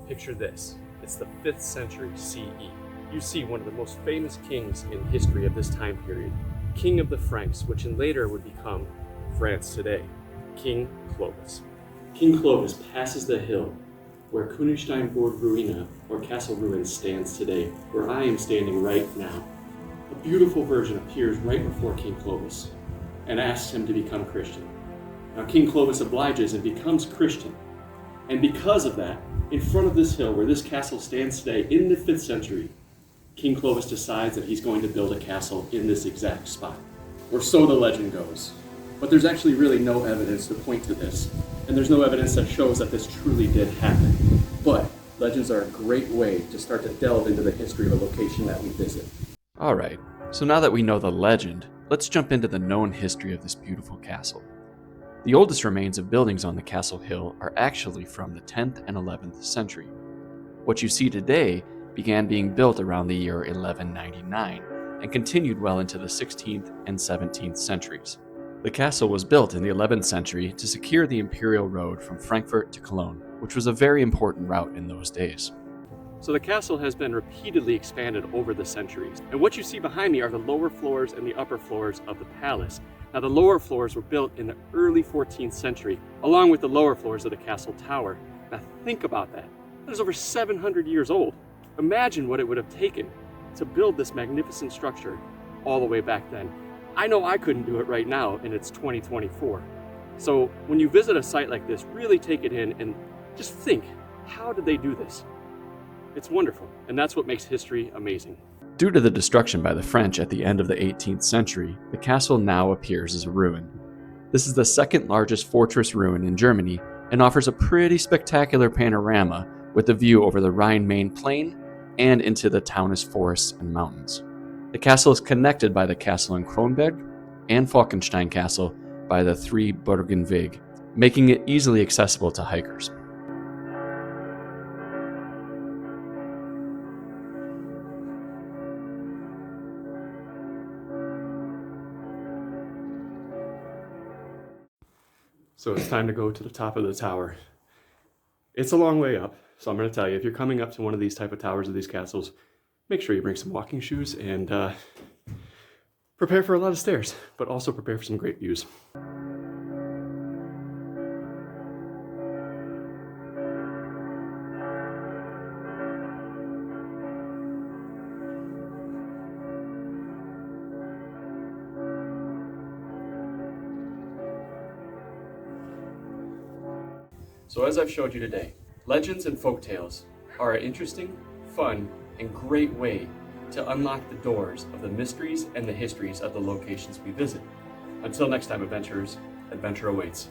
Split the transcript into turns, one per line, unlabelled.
Picture this. It's the 5th century CE. You see one of the most famous kings in history of this time period, King of the Franks, which in later would become France today, King Clovis. King Clovis passes the hill where Königstein Ruine, or Castle Ruins, stands today, where I am standing right now. A beautiful virgin appears right before King Clovis and asks him to become Christian. Now King Clovis obliges and becomes Christian. And because of that, in front of this hill where this castle stands today in the 5th century, King Clovis decides that he's going to build a castle in this exact spot. Or so the legend goes. But there's actually really no evidence to point to this, and there's no evidence that shows that this truly did happen. But legends are a great way to start to delve into the history of a location that we visit.
Alright, so now that we know the legend, let's jump into the known history of this beautiful castle. The oldest remains of buildings on the castle hill are actually from the 10th and 11th century. What you see today began being built around the year 1199 and continued well into the 16th and 17th centuries. The castle was built in the 11th century to secure the imperial road from Frankfurt to Cologne, which was a very important route in those days. So the castle has been repeatedly expanded over the centuries, and what you see behind me are the lower floors and the upper floors of the palace. Now the lower floors were built in the early 14th century, along with the lower floors of the castle tower. Now think about that. That is over 700 years old. Imagine what it would have taken to build this magnificent structure all the way back then. I know I couldn't do it right now, and it's 2024. So when you visit a site like this, really take it in and just think, how did they do this? It's wonderful, and that's what makes history amazing. Due to the destruction by the French at the end of the 18th century, the castle now appears as a ruin. This is the second largest fortress ruin in Germany and offers a pretty spectacular panorama with a view over the Rhine-Main plain and into the Taunus forests and mountains. The castle is connected by the castle in Kronberg and Königstein Castle by the 3 Burgenweg, making it easily accessible to hikers. So it's time to go to the top of the tower. It's a long way up, so I'm going to tell you, if you're coming up to one of these type of towers of these castles, make sure you bring some walking shoes and prepare for a lot of stairs, but also prepare for some great views. So as I've showed you today, legends and folktales are an interesting, fun, and great way to unlock the doors of the mysteries and the histories of the locations we visit. Until next time, adventurers, adventure awaits.